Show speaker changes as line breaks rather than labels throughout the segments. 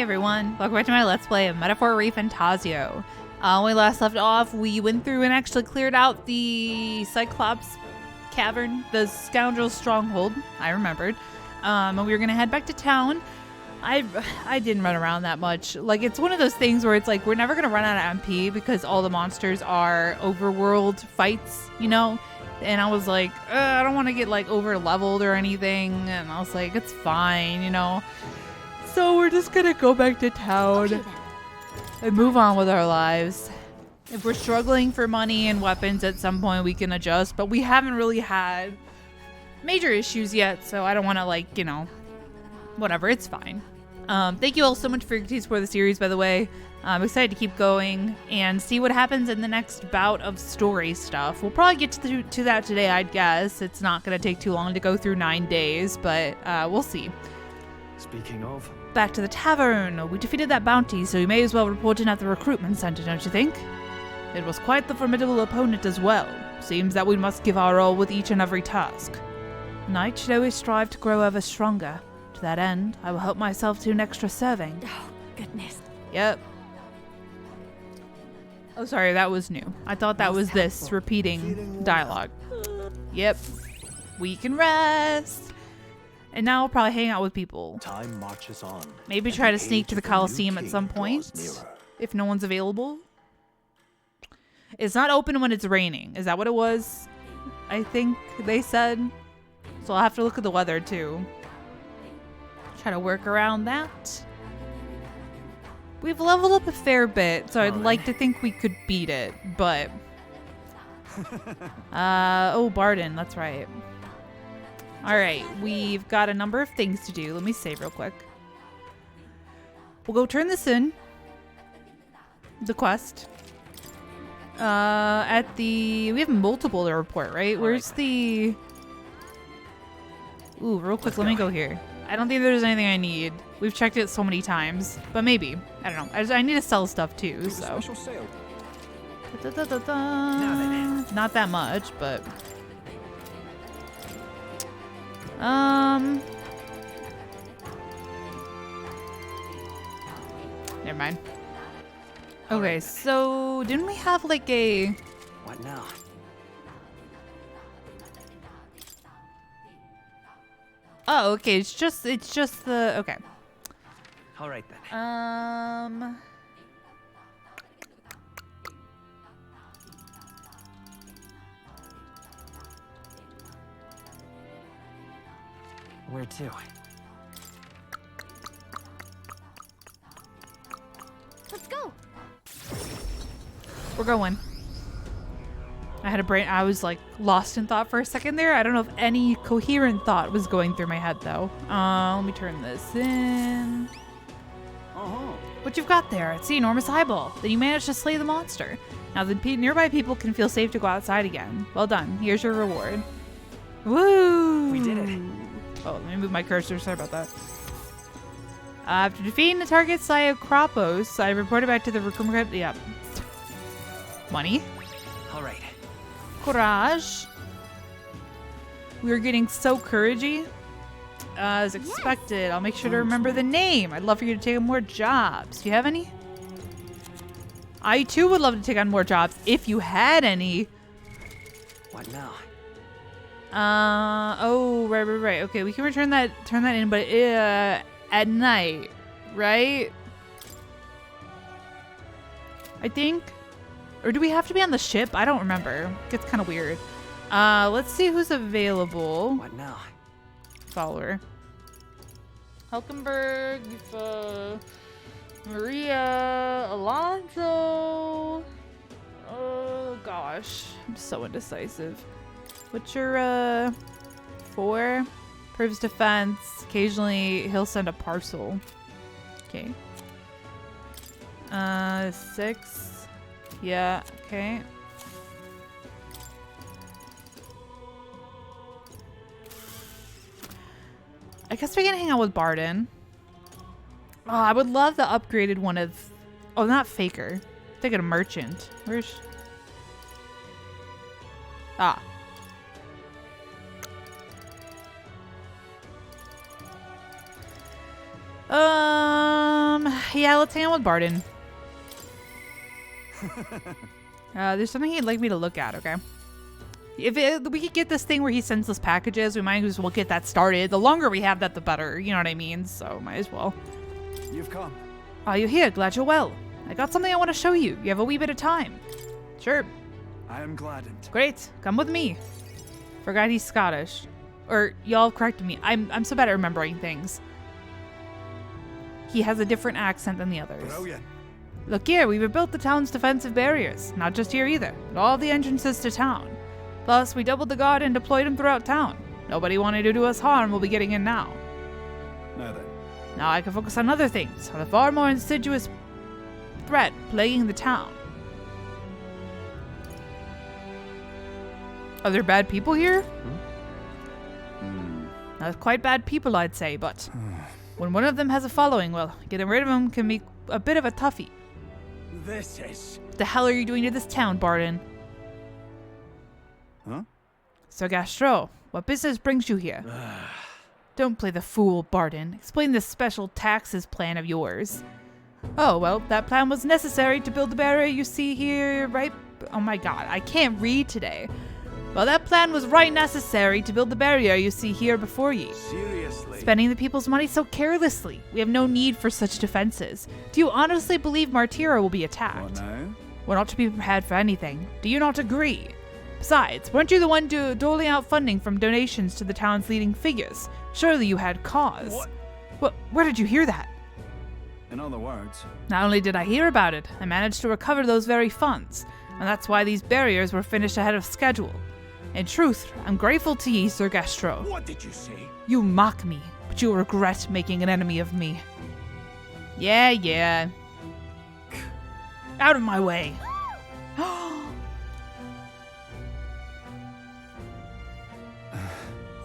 everyone, welcome back to my Let's Play of Metaphor ReFantazio. When we last left off, we went through and actually cleared out the Cyclops cavern, the scoundrel's stronghold, I remembered. And we were gonna head back to town. I didn't run around that much. Like, it's one of those things where it's like, we're never gonna run out of MP because all the monsters are overworld fights, you know? And I was like, I don't want to get like over leveled or anything. And I was like, it's fine, you know? So we're just gonna go back to town and move on with our lives. If we're struggling for money and weapons at some point, we can adjust, but we haven't really had major issues yet, so I don't want to, like, you know, whatever, it's fine. Thank you all so much for your continued support of the series, by the way. I'm excited to keep going and see what happens in the next bout of story stuff. We'll probably get to that today, I'd guess. It's not going to take too long to go through 9 days, but we'll see.
Speaking of...
Back to the tavern. We defeated that bounty, so we may as well report in at the recruitment center, don't you think? It was quite the formidable opponent as well. Seems that we must give our all with each and every task. Knight should always strive to grow ever stronger. To that end, I will help myself to an extra serving.
Oh, goodness.
Yep. Oh, sorry, that was new. I thought that was this repeating dialogue. Yep. We can rest. And now we'll probably hang out with people.
Time marches on.
Maybe try to sneak to the Coliseum at some point, if no one's available. It's not open when it's raining. Is that what it was? I think they said. So I'll have to look at the weather too. Try to work around that. We've leveled up a fair bit, so I'd like to think we could beat it, but... oh, Barden, that's right. Alright, we've got a number of things to do. Let me save real quick. We'll go turn this in. The quest. At the... We have multiple to report, right? Where's the... Ooh, real quick, let me go here. I don't think there's anything I need. We've checked it so many times, but maybe. I don't know. I need to sell stuff too, so. Not that much, but. Never mind. Okay, so didn't we have like a...
What now?
Oh, okay. It's just the... Okay.
All right then. Where to?
Let's go.
We're going. I had a brain. I was like lost in thought for a second there. I don't know if any coherent thought was going through my head though. Let me turn this in. What you've got there? It's the enormous eyeball. Then you managed to slay the monster. Now the nearby people can feel safe to go outside again. Well done. Here's your reward. Woo!
We did it.
Oh, let me move my cursor. Sorry about that. After defeating the target Cyclops, I reported back to the recruitment. Yep. Money.
All right.
Courage. We are getting so couragey. As expected. I'll make sure to remember the name. I'd love for you to take on more jobs. Do you have any? I too would love to take on more jobs if you had any.
What now?
Oh, right. Okay, we can turn that in, but at night, right? I think. Or do we have to be on the ship? I don't remember. It gets kind of weird. Let's see who's available.
What now?
Follower. Hulkenberg, Maria, Alonso. Oh gosh, I'm so indecisive. What's your 4? Proves defense. Occasionally he'll send a parcel. Okay. 6. Yeah, okay. I guess we can hang out with Barden. Oh, I would love the upgraded one of... Oh, not Faker. I'm thinking of Merchant. Where's... Ah. yeah, let's hang out with Barden. There's something he'd like me to look at, okay? If we could get this thing where he sends us packages, we might as well get that started. The longer we have that, the better. You know what I mean? So might as well.
You've come.
Are you here? Glad you're well. I got something I want to show you. You have a wee bit of time. Sure.
I am gladdened.
Great. Come with me. Forgot he's Scottish. Or y'all corrected me. I'm so bad at remembering things. He has a different accent than the others.
Brilliant.
Look here, we rebuilt the town's defensive barriers. Not just here either, but all the entrances to town. Plus, we doubled the guard and deployed them throughout town. Nobody wanting to do us harm will be getting in now.
Now then.
Now I can focus on other things, on a far more insidious threat plaguing the town. Are there bad people here? Not quite bad people, I'd say, but when one of them has a following, well, getting rid of them can be a bit of a toughie.
This is...
What the hell are you doing to this town, Barden?
Huh?
Sir Gastro, what business brings you here? Don't play the fool, Barden. Explain this special taxes plan of yours. Oh, well, that plan was necessary to build the barrier you see here, right? Oh my god, I can't read today. Well, that plan was right necessary to build the barrier you see here before ye.
Seriously?
Spending the people's money so carelessly. We have no need for such defenses. Do you honestly believe Martira will be attacked?
What now?
We're not to be prepared for anything. Do you not agree? Besides, weren't you the one doling out funding from donations to the town's leading figures? Surely you had cause.
What?
Where did you hear that?
In other words...
Not only did I hear about it, I managed to recover those very funds. And that's why these barriers were finished ahead of schedule. In truth, I'm grateful to ye, Sir Gastro.
What did you say?
You mock me, but you'll regret making an enemy of me. Yeah. Out of my way.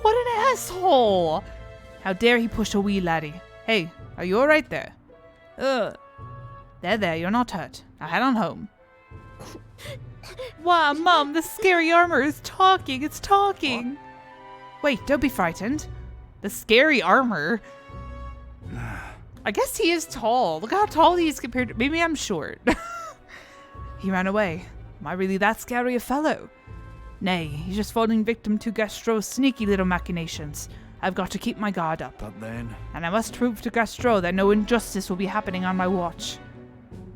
What an asshole! How dare he push a wee laddie? Hey, are you alright there? There, you're not hurt. Now head on home. Wow, Mum, the scary armor is talking. It's talking. What? Wait, don't be frightened. The scary armor? I guess he is tall. Look how tall he is compared to... Maybe I'm short. He ran away. Am I really that scary a fellow? Nay, he's just falling victim to Gastro's sneaky little machinations. I've got to keep my guard up.
But then...
And I must prove to Gastro that no injustice will be happening on my watch.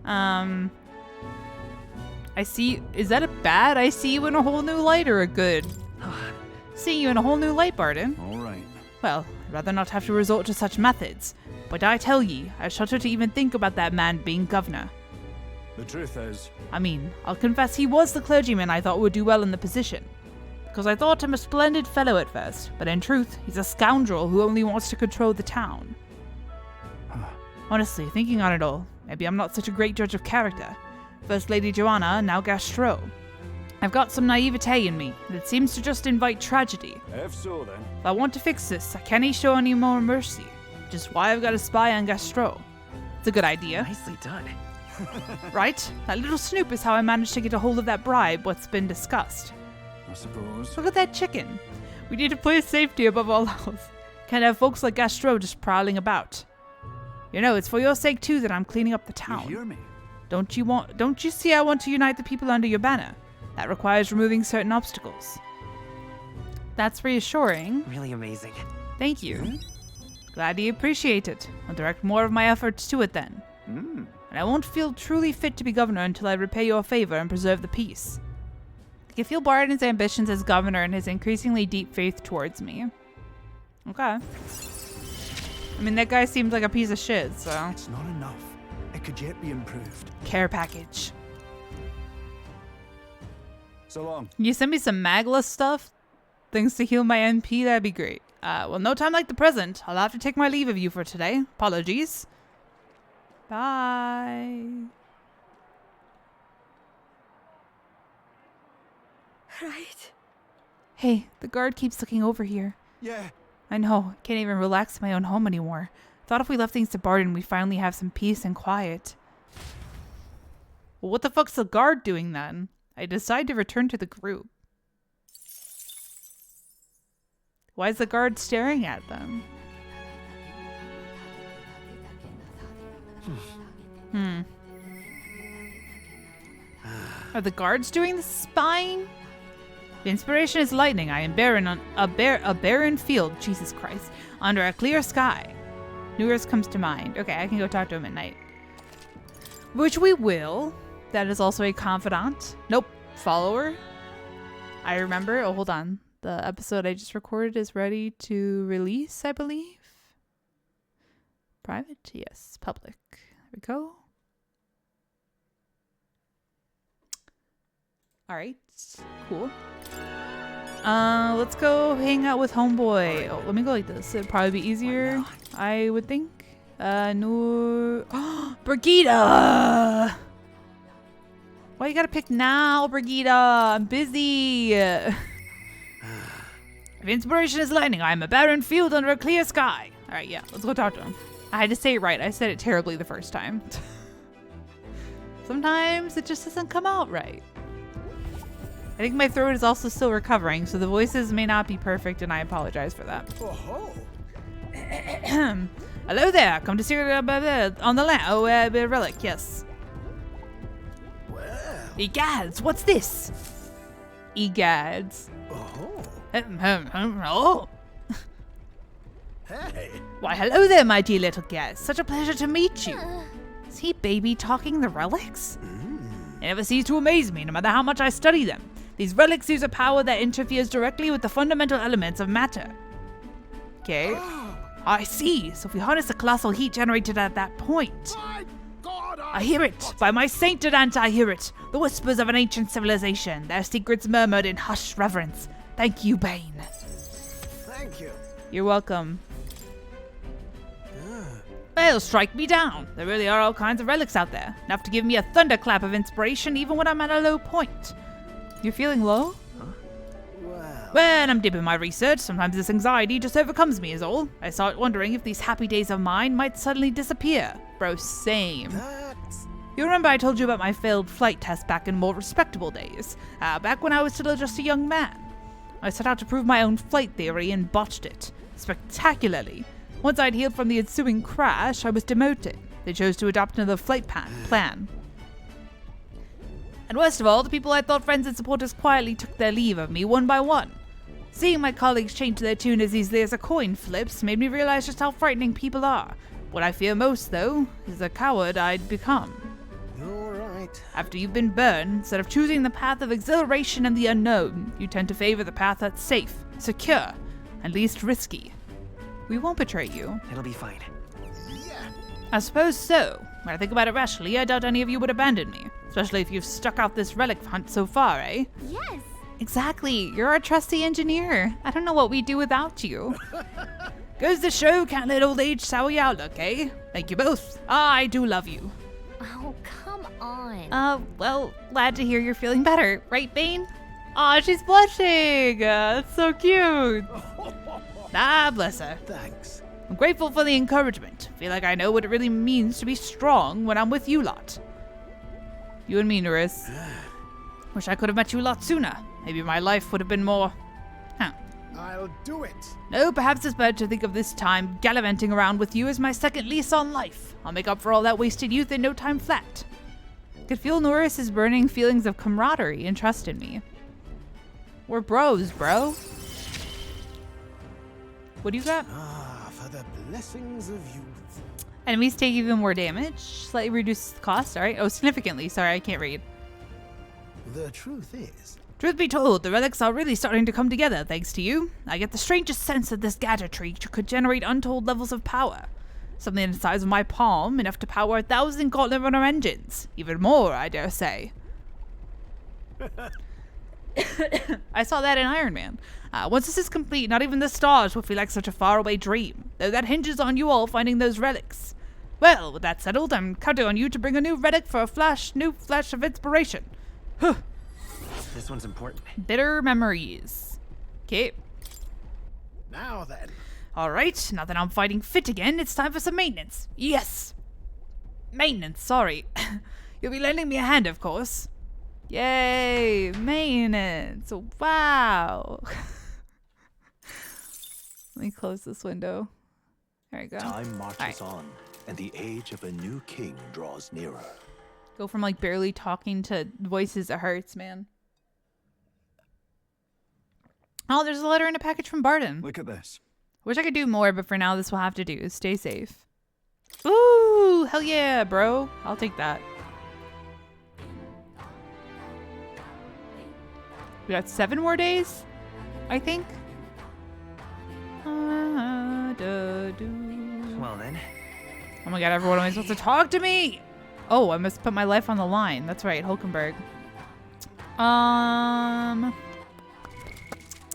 I see... Is that a bad I see you in a whole new light or a good? See you in a whole new light, Barden.
All right.
Well, I'd rather not have to resort to such methods. But I tell ye, I shudder to even think about that man being governor.
The truth is...
I mean, I'll confess he was the clergyman I thought would do well in the position. Because I thought him a splendid fellow at first, but in truth, he's a scoundrel who only wants to control the town. Honestly, thinking on it all, maybe I'm not such a great judge of character. First Lady Junah, now Gastro. I've got some naivete in me that seems to just invite tragedy.
If so, then.
If I want to fix this, I can't show any more mercy, which is why I've got a spy on Gastro. It's a good idea.
Nicely done.
Right? That little snoop is how I managed to get a hold of that bribe, what's been discussed.
I suppose.
Look at that chicken. We need to place safety above all else. Can't have folks like Gastro just prowling about. You know, it's for your sake too that I'm cleaning up the town.
You hear me?
Don't you see I want to unite the people under your banner? That requires removing certain obstacles. That's reassuring.
Really amazing.
Thank you. Glad you appreciate it. I'll direct more of my efforts to it then. And I won't feel truly fit to be governor until I repay your favor and preserve the peace. I can feel Barden's ambitions as governor and his increasingly deep faith towards me. Okay. I mean, that guy seemed like a piece of shit, so...
It's not enough. It could yet be improved.
Care package.
So long.
Can you send me some Magla stuff? Things to heal my NP? That'd be great. Well, no time like the present. I'll have to take my leave of you for today. Apologies. Bye.
Right.
Hey, the guard keeps looking over here.
Yeah.
I know. Can't even relax in my own home anymore. Thought if we left things to Barden, we'd finally have some peace and quiet. Well, what the fuck's the guard doing then? I decide to return to the group. Why is the guard staring at them? Are the guards doing the spying? The inspiration is lightning. I am barren on a barren field. Jesus Christ. Under a clear sky. Newers comes to mind. Okay, I can go talk to him at night. Which we will. That is also a confidant. Nope. Follower. I remember. Oh, hold on. The episode I just recorded is ready to release, I believe. Private? Yes. Public. There we go. Alright. Cool. Let's go hang out with homeboy. Oh, let me go like this. It'd probably be easier, I would think. No. Brigida! Why you gotta pick now, Brigida? I'm busy. If inspiration is lightning, I am a barren field under a clear sky. Alright, yeah, let's go talk to him. I had to say it right. I said it terribly the first time. Sometimes it just doesn't come out right. I think my throat is also still recovering, so the voices may not be perfect, and I apologize for that. Hello there. Come to see on the land. Oh, relic. Yes. Egads, what's this? Egads. Oh.
Hey.
Why, hello there, my dear little guest. Such a pleasure to meet you. Is he baby talking the relics? It never ceases to amaze me, no matter how much I study them. These relics use a power that interferes directly with the fundamental elements of matter. Okay. I see. So if we harness the colossal heat generated at that point.
My God,
I hear it. By my saint Dante, I hear it. The whispers of an ancient civilization. Their secrets murmured in hushed reverence. Thank you, Bane.
Thank you.
You're welcome. Well, strike me down. There really are all kinds of relics out there. Enough to give me a thunderclap of inspiration even when I'm at a low point. You're feeling low? When I'm deep in my research, sometimes this anxiety just overcomes me is all. I start wondering if these happy days of mine might suddenly disappear. Bro, same. You remember I told you about my failed flight test back in more respectable days? Back when I was still just a young man. I set out to prove my own flight theory and botched it. Spectacularly. Once I'd healed from the ensuing crash, I was demoted. They chose to adopt another flight plan. And worst of all, the people I thought friends and supporters quietly took their leave of me one by one. Seeing my colleagues change their tune as easily as a coin flips made me realize just how frightening people are. What I fear most, though, is the coward I'd become.
All right.
After you've been burned, instead of choosing the path of exhilaration and the unknown, you tend to favor the path that's safe, secure, and least risky. We won't betray you.
It'll be fine.
Yeah.
I suppose so. When I think about it rationally, I doubt any of you would abandon me. Especially if you've stuck out this relic hunt so far, eh?
Yes.
Exactly. You're our trusty engineer. I don't know what we'd do without you. Goes to show, can't let old age sour your outlook, eh? Thank you both. I do love you.
Oh, come on.
Well, glad to hear you're feeling better. Right, Bane? Aw, she's blushing. That's so cute. Ah, bless her.
Thanks.
I'm grateful for the encouragement. Feel like I know what it really means to be strong when I'm with you lot. You and me, Norris. Wish I could have met you a lot sooner. Maybe my life would have been more...
I'll do it.
No, perhaps it's better to think of this time gallivanting around with you as my second lease on life. I'll make up for all that wasted youth in no time flat. I could feel Norris's burning feelings of camaraderie and trust in me. We're bros, bro. What do you got?
For the blessings of youth.
Enemies take even more damage. Slightly reduced cost. Alright. Oh, significantly. Sorry, I can't read.
The truth is...
Truth be told, the relics are really starting to come together thanks to you. I get the strangest sense that this gadgetry could generate untold levels of power. Something the size of my palm, enough to power 1,000 Gauntlet Runner engines. Even more, I dare say. I saw that in Iron Man. Once this is complete, not even the stars will feel like such a faraway dream, though that hinges on you all finding those relics. Well, with that settled, I'm counting on you to bring a new relic for a new flash of inspiration. Huh.
This one's important.
Bitter memories. Okay.
Now then.
Alright, now that I'm fighting fit again, it's time for some maintenance. Yes! Maintenance, sorry. You'll be lending me a hand, of course. Yay! Maintenance! Wow! Let me close this window. There we go.
Time marches on. and the age of a new king draws nearer.
Go from like barely talking to voices that hurts, man. Oh, there's a letter in a package from Barton.
Look at this.
Wish I could do more, but for now, this will have to do. Stay safe. Ooh, hell yeah, bro. I'll take that. We got 7 more days, I think.
Well then.
Oh my god, everyone always wants to talk to me. Oh, I must put my life on the line. That's right, Hulkenberg.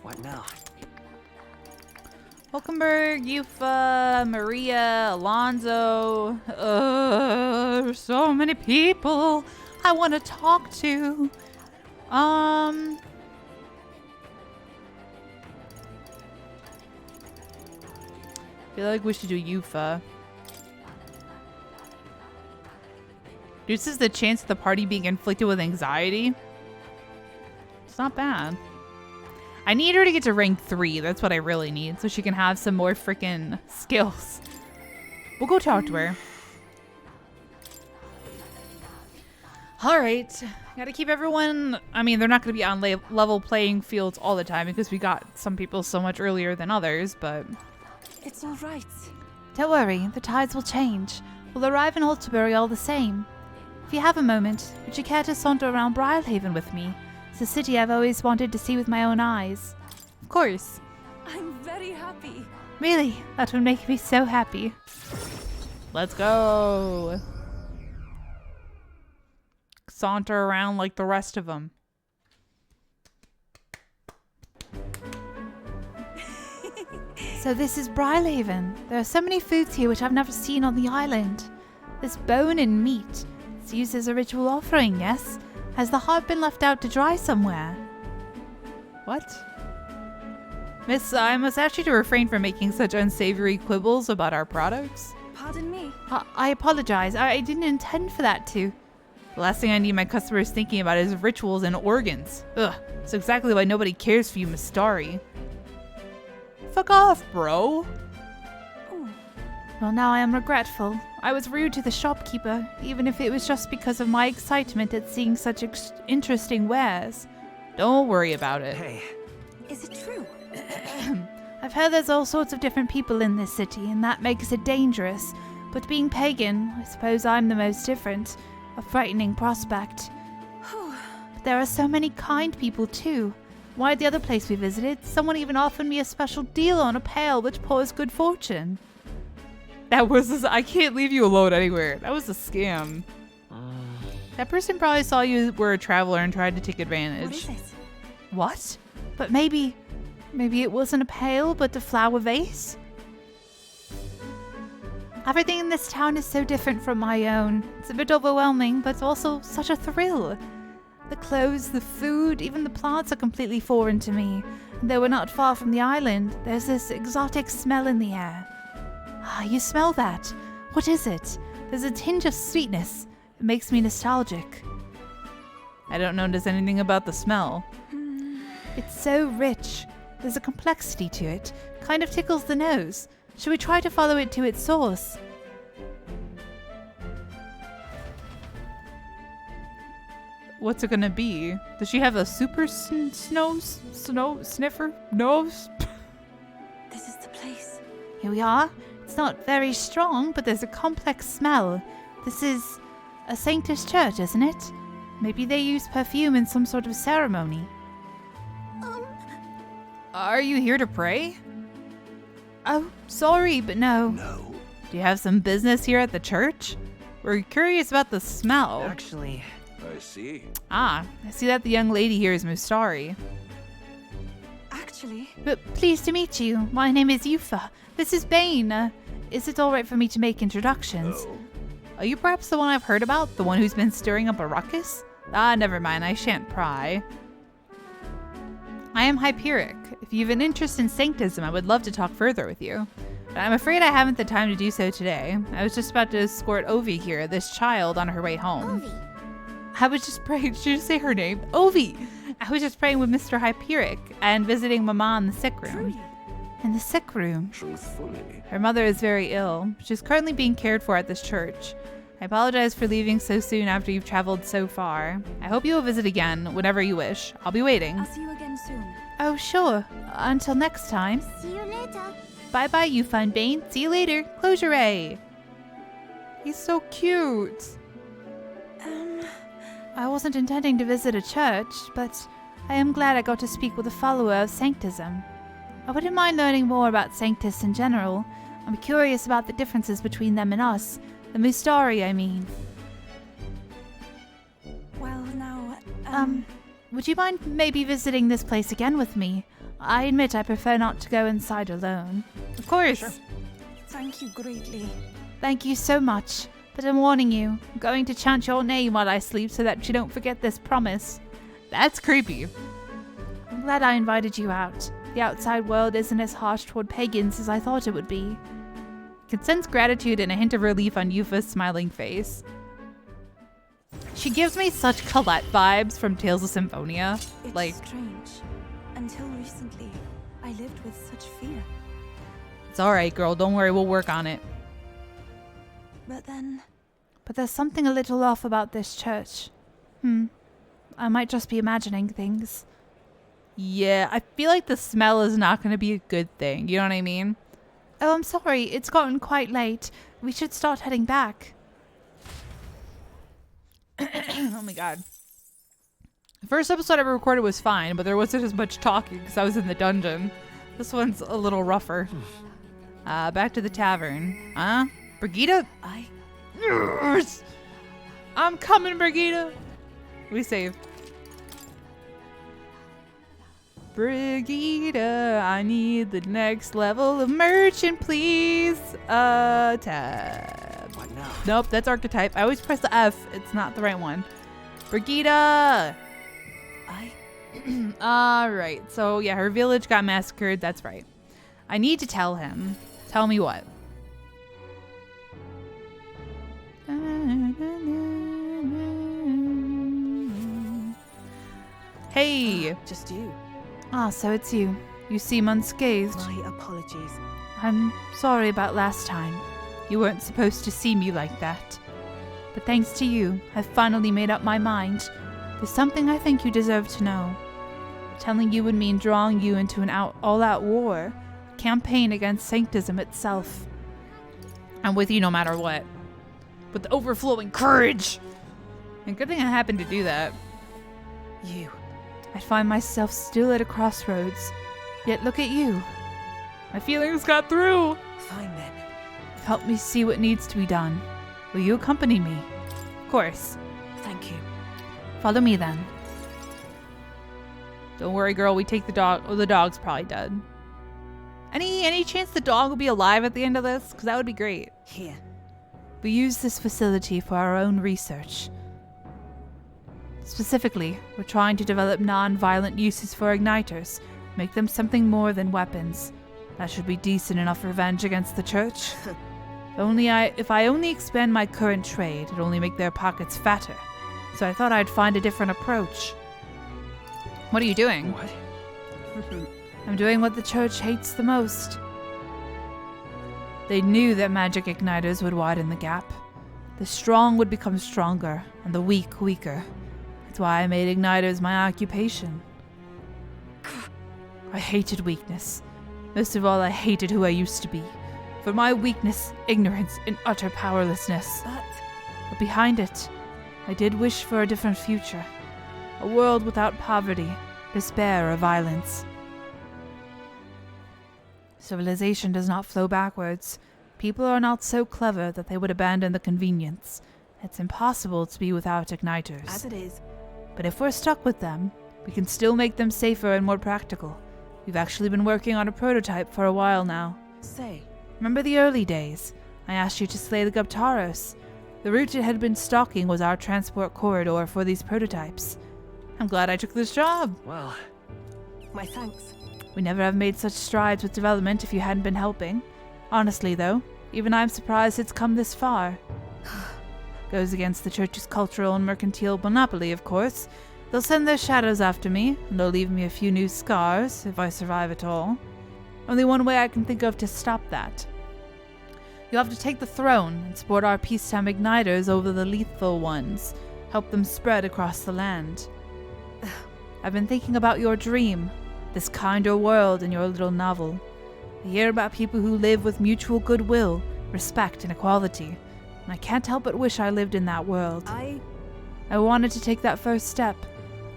What now?
Hulkenberg, Yufa, Maria, Alonzo. There's so many people I want to talk to. I feel like we should do Yufa. Reduces the chance of the party being inflicted with anxiety. It's not bad. I need her to get to rank 3. That's what I really need. So she can have some more freaking skills. We'll go talk to her. Alright. Gotta keep everyone... I mean, they're not going to be on level playing fields all the time because we got some people so much earlier than others, but...
It's all right.
Don't worry, the tides will change. We'll arrive in Alterbury all the same. If you have a moment, would you care to saunter around Briarhaven with me? It's a city I've always wanted to see with my own eyes.
Of course.
I'm very happy.
Really, that would make me so happy.
Let's go. Saunter around like the rest of them.
So this is Briarhaven. There are so many foods here which I've never seen on the island. This bone and meat. It's used as a ritual offering, yes? Has the heart been left out to dry somewhere?
What? Miss, I must ask you to refrain from making such unsavory quibbles about our products.
Pardon me.
I apologize. I didn't intend for that to.
The last thing I need my customers thinking about is rituals and organs. Ugh, that's exactly why nobody cares for you, Miss Starry. Fuck off, bro.
Well, now I am regretful. I was rude to the shopkeeper, even if it was just because of my excitement at seeing such interesting wares.
Don't worry about it.
Hey.
Is it true?
I've heard there's all sorts of different people in this city, and that makes it dangerous. But being pagan, I suppose I'm the most different. A frightening prospect. But there are so many kind people, too. Why, at the other place we visited, someone even offered me a special deal on a pail which pours good fortune.
That was I can't leave you alone anywhere. That was a scam. That person probably saw you were a traveler and tried to take advantage.
What is it?
What? But maybe it wasn't a pail, but a flower vase? Everything in this town is so different from my own. It's a bit overwhelming, but also such a thrill. The clothes, the food, even the plants are completely foreign to me. And though we're not far from the island, there's this exotic smell in the air. Ah, you smell that? What is it? There's a tinge of sweetness. It makes me nostalgic.
I don't notice anything about the smell.
It's so rich. There's a complexity to it. Kind of tickles the nose. Should we try to follow it to its source?
What's it gonna be? Does she have a super snow sniffer nose?
This is the place.
Here we are. It's not very strong, but there's a complex smell. This is a Sanctus church, isn't it? Maybe they use perfume in some sort of ceremony.
Are you here to pray?
Oh, sorry, but no.
No.
Do you have some business here at the church? We're curious about the smell.
Actually,
I see.
Ah, I see that the young lady here is Mustari.
Actually,
But pleased to meet you. My name is Yufa. This is Bane. Is it all right for me to make introductions?
No.
Are you perhaps the one I've heard about? The one who's been stirring up a ruckus? Ah, never mind. I shan't pry. I am Hyperic. If you have an interest in sanctism, I would love to talk further with you. But I'm afraid I haven't the time to do so today. I was just about to escort Ovi here, this child, on her way home.
Ovi.
I was just praying. Did you say her name? Ovi! I was just praying with Mr. Hyperic and visiting Mama in the sick room.
Truly.
In the sick room.
Truthfully,
Her mother is very ill. She's currently being cared for at this church. I apologize for leaving so soon after you've traveled so far. I hope you will visit again whenever you wish. I'll be waiting.
I'll see you again soon.
Oh, sure. Until next time.
See you later.
Bye-bye, you fun bane. See you later. Closure ray.
He's so cute.
I wasn't intending to visit a church, but I am glad I got to speak with a follower of Sanctism. I wouldn't mind learning more about Sanctus in general. I'm curious about the differences between them and us. The Mustari, I mean.
Well, now,
Would you mind maybe visiting this place again with me? I admit I prefer not to go inside alone.
Of course.
thank you greatly.
Thank you so much. But I'm warning you, I'm going to chant your name while I sleep so that you don't forget this promise.
That's creepy.
I'm glad I invited you out. The outside world isn't as harsh toward pagans as I thought it would be.
I can sense gratitude and a hint of relief on Yufa's smiling face. She gives me such Colette vibes from Tales of Symphonia.
It's
Like,
strange. Until recently, I lived with such fear.
it's alright, girl. Don't worry. We'll work on it.
But then,
But there's something a little off about this church. I might just be imagining things.
Yeah, I feel like the smell is not going to be a good thing. You know what I mean?
Oh, I'm sorry. It's gotten quite late. We should start heading back.
Oh my god. The first episode I ever recorded was fine, but there wasn't as much talking because I was in the dungeon. This one's a little rougher. Back to the tavern. Brigitte? Yes! I'm coming, Brigitte! We save. Brigitte, I need the next level of merchant, please. Tab.
What now?
Nope, that's archetype. I always press the F. It's not the right one. Brigitte! Alright, so yeah, her village got massacred. That's right. I need to tell him. Tell me what? Hey!
Just you.
Ah, so it's you. You seem unscathed.
My apologies.
I'm sorry about last time. You weren't supposed to see me like that. But thanks to you, I've finally made up my mind. There's something I think you deserve to know. Telling you would mean drawing you into an all-out war, a campaign against Sanctism itself.
I'm with you no matter what. With overflowing courage! And good thing I happened to do that.
You.
I'd find myself still at a crossroads. Yet look at you.
My feelings got through!
Fine then.
Help me see what needs to be done. Will you accompany me?
Of course.
Thank you.
Follow me then.
Don't worry, girl. We take the dog. Oh, the dog's probably dead. Any chance the dog will be alive at the end of this? Because that would be great.
Here.
We use this facility for our own research. Specifically, we're trying to develop non-violent uses for igniters, make them something more than weapons. That should be decent enough revenge against the church. If I only expand my current trade, it'd only make their pockets fatter. So I thought I'd find a different approach.
What are you doing?
What?
I'm doing what the church hates the most. They knew that magic igniters would widen the gap. The strong would become stronger, and the weak weaker. That's why I made igniters my occupation. I hated weakness. Most of all, I hated who I used to be. For my weakness, ignorance, and utter powerlessness. But behind it, I did wish for a different future. A world without poverty, despair, or violence. Civilization does not flow backwards. People are not so clever that they would abandon the convenience. It's impossible to be without igniters.
As it is.
But if we're stuck with them, we can still make them safer and more practical. We've actually been working on a prototype for a while now.
Say.
Remember the early days? I asked you to slay the Guptaros. The route it had been stalking was our transport corridor for these prototypes.
I'm glad I took this job.
Well,
My thanks.
We never have made such strides with development if you hadn't been helping. Honestly, though, even I'm surprised it's come this far. Goes against the church's cultural and mercantile monopoly, of course. They'll send their shadows after me, and they'll leave me a few new scars, if I survive at all. Only one way I can think of to stop that. You'll have to take the throne and support our peacetime igniters over the lethal ones. Help them spread across the land. I've been thinking about your dream, this kinder world in your little novel. I hear about people who live with mutual goodwill, respect, and equality, and I can't help but wish I lived in that world. I wanted to take that first step.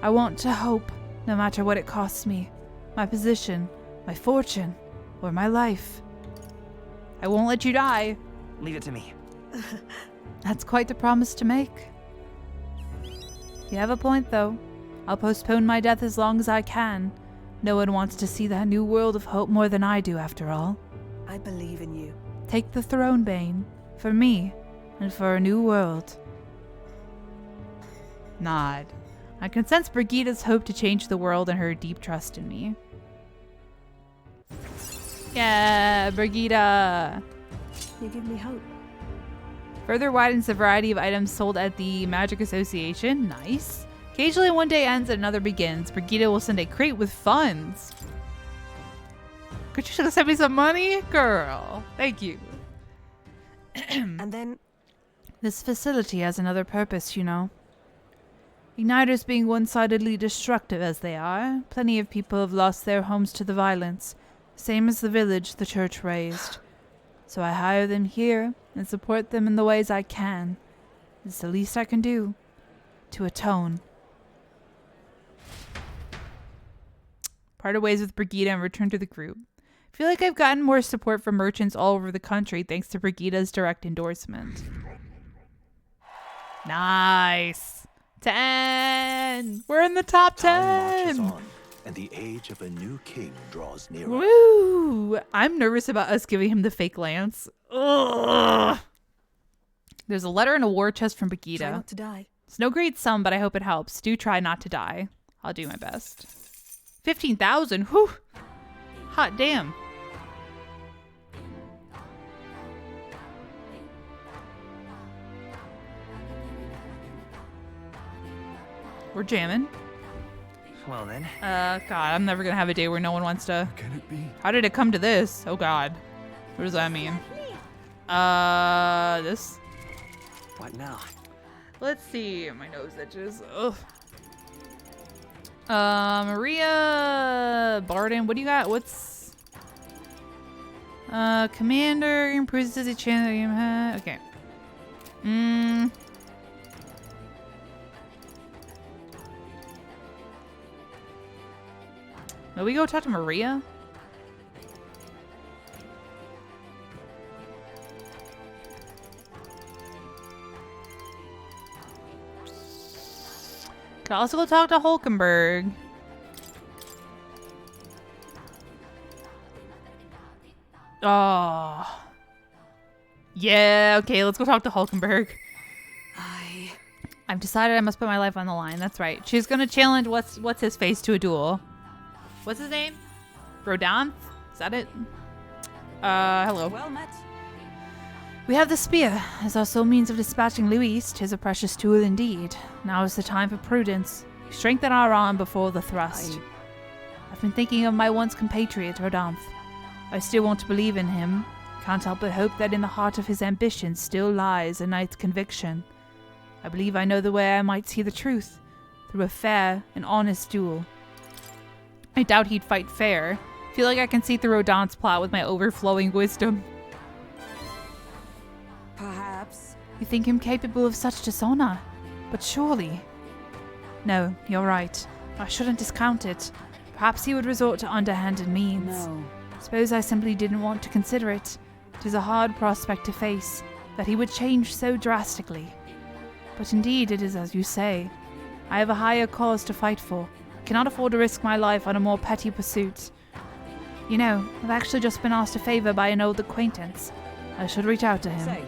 I want to hope, no matter what it costs me. My position, my fortune, or my life. I won't let you die.
Leave it to me.
That's quite the promise to make. You have a point, though. I'll postpone my death as long as I can. No one wants to see that new world of hope more than I do, after all.
I believe in you.
Take the throne, Bane. For me, and for a new world. Nod. I can sense Brigida's hope to change the world and her deep trust in me. Yeah, Brigida!
You give me hope.
Further widens the variety of items sold at the Magic Association. Nice. Occasionally one day ends and another begins. Brigida will send a crate with funds. Could you send me some money? Girl, thank you.
And then...
This facility has another purpose, you know. Igniters being one-sidedly destructive as they are, plenty of people have lost their homes to the violence, same as the village the church raised. So I hire them here and support them in the ways I can. It's the least I can do. To atone. Parted ways with Brigida and return to the group. I feel like I've gotten more support from merchants all over the country thanks to Brigida's direct endorsement. Nice. 10. We're in the top 10.
Time marches on, and the age of a new king draws nearer.
Woo! I'm nervous about us giving him the fake lance. Ugh. There's a letter and a war chest from Brigida.
Try not to die.
It's no great sum, but I hope it helps. Do try not to die. I'll do my best. 15,000. Whew. Hot damn. We're jamming.
Well then.
God, I'm never gonna have a day where no one wants to.
Can it be?
How did it come to this? Oh God. What does that mean? This.
What now?
Let's see. My nose itches. Ugh. Maria Barden. What do you got? What's Commander improves as a chance. Okay. Will we go talk to Maria? Could also go talk to Hulkenberg. Oh. Yeah, okay, let's go talk to Hulkenberg. I've decided I must put my life on the line. That's right. She's gonna challenge what's his face to a duel. What's his name? Rodanth? Is that it? Hello.
Well met.
We have the spear as our sole means of dispatching Luis. 'Tis a precious tool indeed. Now is the time for prudence. Strengthen our arm before the thrust. I've been thinking of my once compatriot, Rodanth. I still want to believe in him. Can't help but hope that in the heart of his ambition still lies a knight's conviction. I believe I know the way I might see the truth, through a fair and honest duel. I doubt he'd fight fair. Feel like I can see through Rodanth's plot with my overflowing wisdom.
Perhaps.
You think him capable of such dishonor? But surely... No, you're right. I shouldn't discount it. Perhaps he would resort to underhanded means.
No.
Suppose I simply didn't want to consider it. It is a hard prospect to face, that he would change so drastically. But indeed it is as you say. I have a higher cause to fight for. I cannot afford to risk my life on a more petty pursuit. You know, I've actually just been asked a favor by an old acquaintance. I should reach out to him.
Say.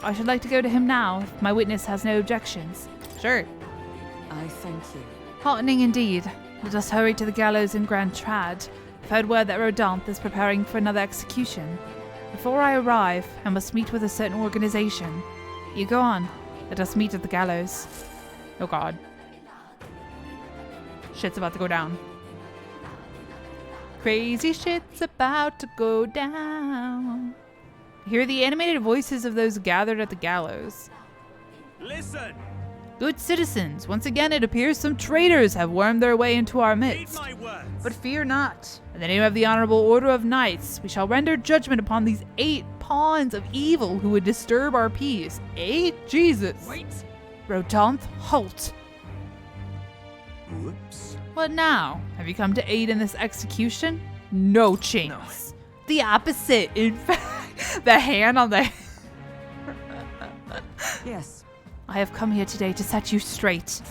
I should like to go to him now, if my witness has no objections. Sure.
I thank you.
Heartening indeed. Let us hurry to the gallows in Grand Trad. I've heard word that Rodanth is preparing for another execution. Before I arrive, I must meet with a certain organization. You go on. Let us meet at the gallows. Oh God. Shit's about to go down.
Crazy shit's about to go down. Hear the animated voices of those gathered at the gallows.
Listen!
Good citizens, once again it appears some traitors have wormed their way into our midst.
My words!
But fear not. In the name of the Honorable Order of Knights, we shall render judgment upon these 8 pawns of evil who would disturb our peace. 8? Jesus.
Wait!
Rodanth, halt.
Whoops.
What now? Have you come to aid in this execution? No chance. The opposite, in fact. The hand on the...
Yes.
I have come here today to set you straight.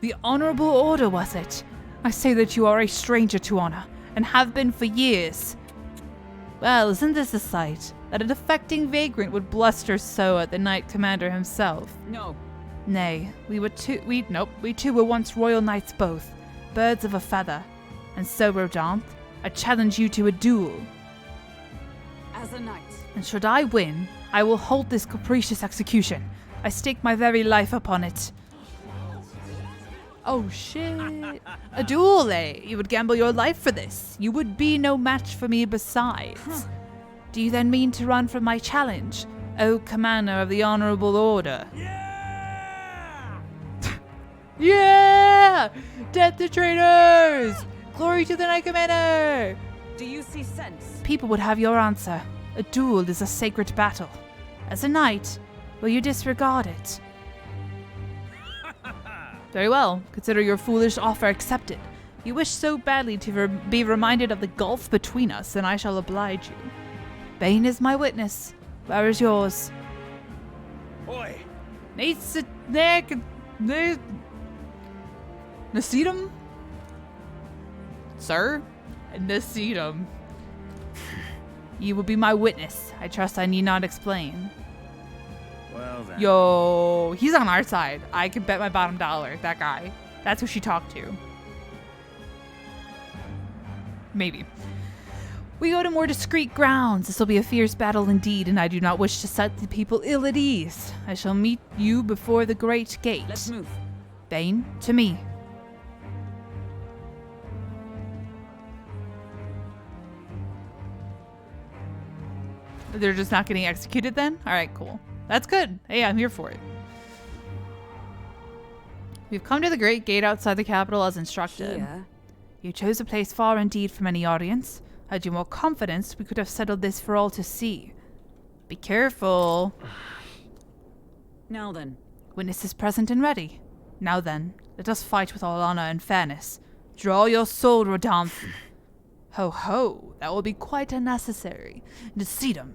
The Honorable Order, was it? I say that you are a stranger to honor, and have been for years.
Well, isn't this a sight? That a defecting vagrant would bluster so at the Knight Commander himself.
No.
Nay, we too were once royal knights both, birds of a feather. And so, Rodanth, I challenge you to a duel.
As a knight.
And should I win, I will halt this capricious execution. I stake my very life upon it. Oh shit. A duel, eh? You would gamble your life for this. You would be no match for me besides. Do you then mean to run from my challenge, O Commander of the Honorable Order? Yeah! Death to traitors! Glory to the Knight Commander!
Do you see sense?
People would have your answer. A duel is a sacred battle. As a knight, will you disregard it? Very well. Consider your foolish offer accepted. You wish so badly to be reminded of the gulf between us, and I shall oblige you. Bane is my witness. Where is yours?
Oi!
Nasidum? Sir? Nasidum. You will be my witness. I trust I need not explain.
Well then.
Yo, he's on our side. I could bet my bottom dollar. That guy. That's who she talked to. Maybe. We go to more discreet grounds. This will be a fierce battle indeed, and I do not wish to set the people ill at ease. I shall meet you before the great gate.
Let's move.
Bane, to me. They're just not getting executed then? Alright, cool. That's good. Hey, I'm here for it. We've come to the great gate outside the capital as instructed.
Here.
You chose a place far indeed from any audience. Had you more confidence, we could have settled this for all to see. Be careful.
Now then.
Witnesses present and ready. Now then, let us fight with all honor and fairness. Draw your sword, Rodanth. Ho ho, that will be quite unnecessary. Nasidum.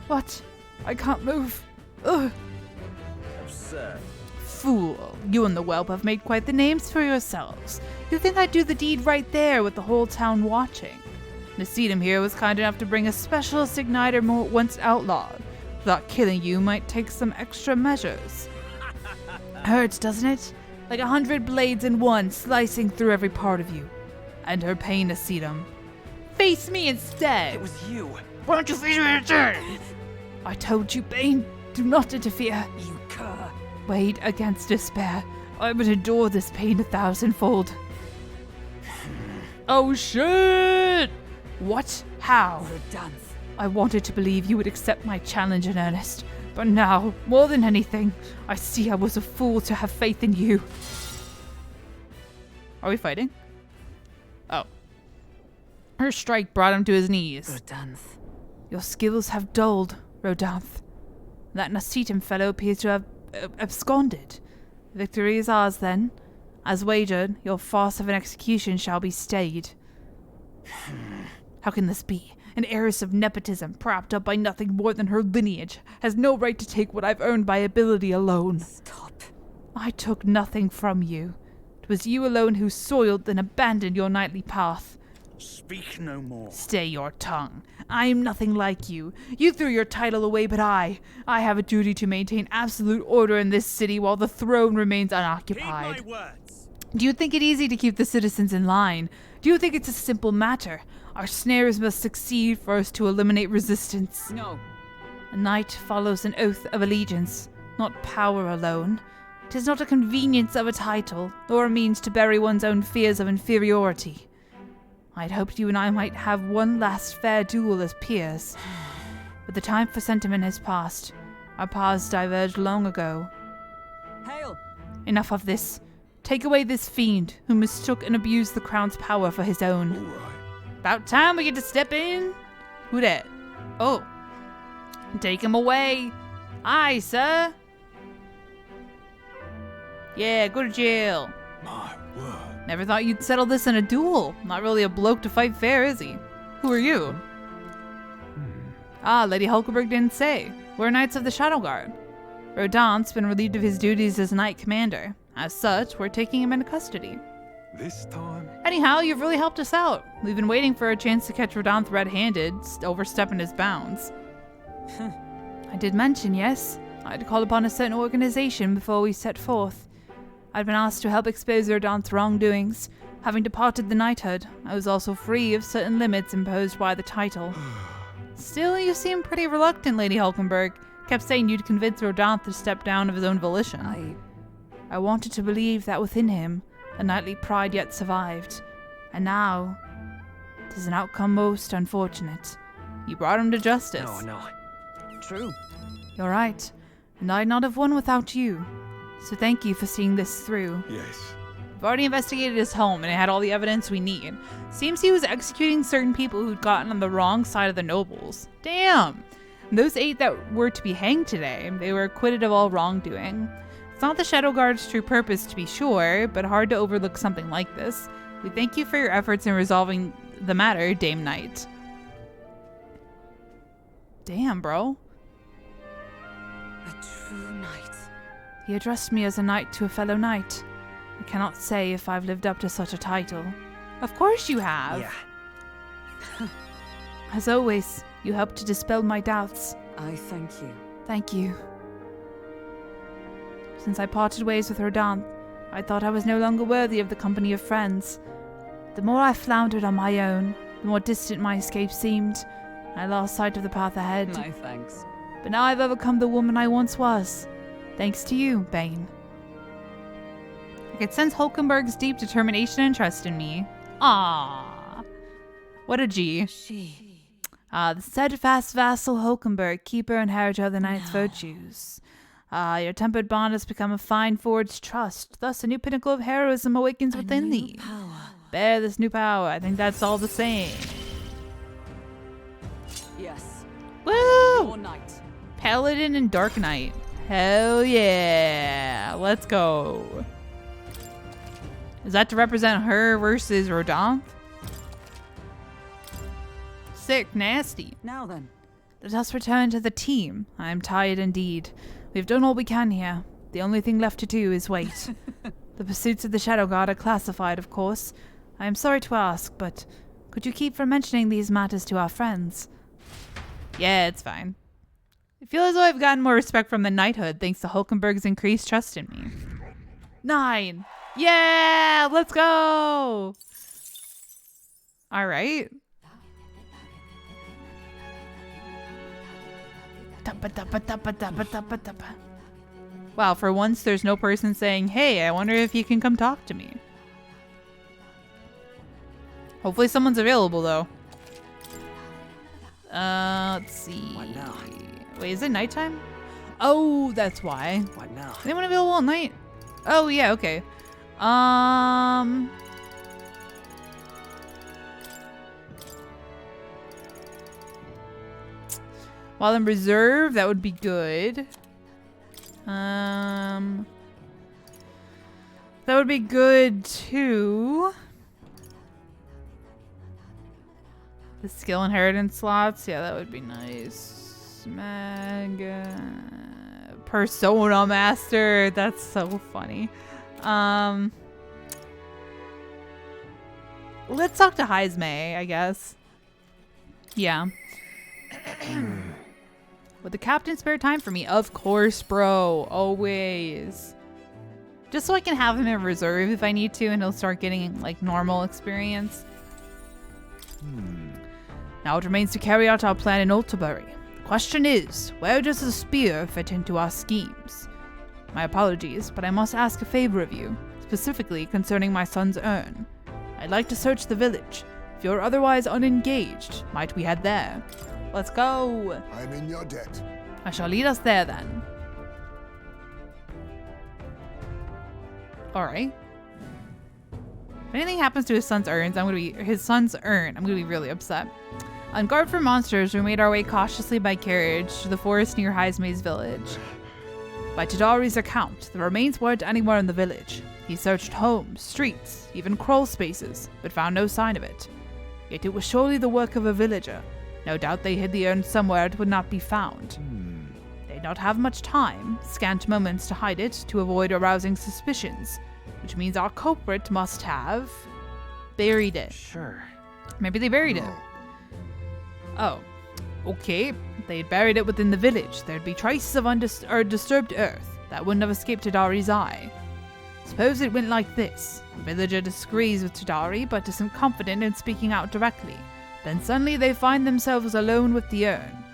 What? I can't move. Ugh.
Absurd.
Fool, you and the whelp have made quite the names for yourselves. You think I'd do the deed right there with the whole town watching? Nasidum here was kind enough to bring a specialist igniter once outlawed. Thought killing you might take some extra measures. Hurts, doesn't it? Like 100 blades in one, slicing through every part of you. And her pain, Nasidum. Face me instead!
It was you.
Why don't you face me instead? I told you, Bane, do not interfere.
You cur.
Weighed against despair, I would endure this pain 1,000-fold. Oh shit! What? How?
Rodanth.
I wanted to believe you would accept my challenge in earnest, but now, more than anything, I see I was a fool to have faith in you. Are we fighting? Oh. Her strike brought him to his knees.
Rodanth.
Your skills have dulled, Rodanth. That Nasidum fellow appears to have absconded. Victory is ours, then. As wagered, your farce of an execution shall be stayed. How can this be? An heiress of nepotism, propped up by nothing more than her lineage, has no right to take what I've earned by ability alone.
Stop.
I took nothing from you. It was you alone who soiled and abandoned your knightly path.
Speak no more.
Stay your tongue. I am nothing like you. You threw your title away, but I have a duty to maintain absolute order in this city while the throne remains unoccupied.
Heed my words.
Do you think it easy to keep the citizens in line? Do you think it's a simple matter? Our snares must succeed for us to eliminate resistance.
No.
A knight follows an oath of allegiance, not power alone.
'Tis not a convenience of a title, nor a means to bury one's own fears of inferiority. I'd hoped you and I might have one last fair duel as peers. But the time for sentiment has passed. Our paths diverged long ago.
Hail!
Enough of this. Take away this fiend who mistook and abused the crown's power for his own.
About time we get to step in. Who dat? Oh. Take him away. Aye, sir. Yeah, go to jail.
My word.
Never thought you'd settle this in a duel. Not really a bloke to fight fair, is he? Who are you? Ah, Lady Hulkenberg didn't say. We're Knights of the Shadow Guard. Rodin's been relieved of his duties as Knight Commander. As such, we're taking him into custody.
This time?
Anyhow, you've really helped us out. We've been waiting for a chance to catch Rodin red-handed, overstepping his bounds.
I did mention, yes. I'd call upon a certain organization before we set forth. I'd been asked to help expose Rodin's wrongdoings. Having departed the knighthood, I was also free of certain limits imposed by the title.
Still, you seem pretty reluctant, Lady Hulkenberg. Kept saying you'd convince Rodin to step down of his own volition.
I wanted to believe that within him, a knightly pride yet survived. And now, 'tis an outcome most unfortunate.
You brought him to justice.
No.
True.
You're right, and I'd not have won without you. So thank you for seeing this through.
Yes.
We've already investigated his home, and it had all the evidence we need. Seems he was executing certain people who'd gotten on the wrong side of the nobles. Damn! Those 8 that were to be hanged today, they were acquitted of all wrongdoing. It's not the Shadow Guard's true purpose, to be sure, but hard to overlook something like this. We thank you for your efforts in resolving the matter, Dame Knight. Damn, bro.
A true knight.
He addressed me as a knight to a fellow knight. I cannot say if I've lived up to such a title.
Of course you have.
Yeah.
As always, you helped to dispel my doubts.
I thank you.
Thank you. Since I parted ways with Rodin, I thought I was no longer worthy of the company of friends. The more I floundered on my own, the more distant my escape seemed. I lost sight of the path ahead.
My thanks.
But now I've overcome the woman I once was. Thanks to you, Bane.
I could sense Hulkenberg's deep determination and trust in me. Ah, what a G.
The steadfast vassal Hulkenberg, keeper and inheritor of the knight's virtues. Your tempered bond has become a fine forged trust. Thus, a new pinnacle of heroism awakens within thee. Bear this new power. I think that's all the same.
Yes.
Woo!
Your knight.
Paladin and Dark Knight. Hell yeah. Let's go. Is that to represent her versus Rodin? Sick, nasty.
Now then.
Let us return to the team. I am tired indeed. We've done all we can here. The only thing left to do is wait. The pursuits of the Shadow Guard are classified, of course. I am sorry to ask, but could you keep from mentioning these matters to our friends?
Yeah, it's fine. I feel as though I've gotten more respect from the knighthood thanks to Hulkenberg's increased trust in me. 9. Yeah, let's go. All right. Wow, for once there's no person saying, hey, I wonder if you can come talk to me. Hopefully someone's available though. Let's see.
What now?
Wait, is it nighttime? Oh, that's why.
What now?
Is anyone available at night? Oh yeah, okay. While in reserve, that would be good. That would be good too. The skill inheritance slots, yeah, that would be nice. Persona Master, that's so funny. Let's talk to Heisme, I guess. Yeah. Would the captain spare time for me? Of course, bro. Always. Just so I can have him in reserve if I need to, and he'll start getting, like, normal experience. Now it remains to carry out our plan in Altabury. The question is, where does the spear fit into our schemes? My apologies, but I must ask a favor of you, specifically concerning my son's urn. I'd like to search the village. If you're otherwise unengaged, might we head there? Let's go!
I'm in your debt.
I shall lead us there then. Alright. If anything happens to his son's urn, I'm gonna be really upset. On guard for monsters, we made our way cautiously by carriage to the forest near Heismay's village. By Tadari's account, the remains weren't anywhere in the village. He searched homes, streets, even crawl spaces, but found no sign of it. Yet it was surely the work of a villager. No doubt they hid the urn somewhere it would not be found. They'd not have much time, scant moments to hide it to avoid arousing suspicions, which means our culprit must have buried it.
Sure.
Maybe they buried it. Oh, okay. They'd buried it within the village. There'd be traces of disturbed earth that wouldn't have escaped Tadari's eye. Suppose it went like this. A villager disagrees with Tadari, but isn't confident in speaking out directly. Then suddenly they find themselves alone with the urn.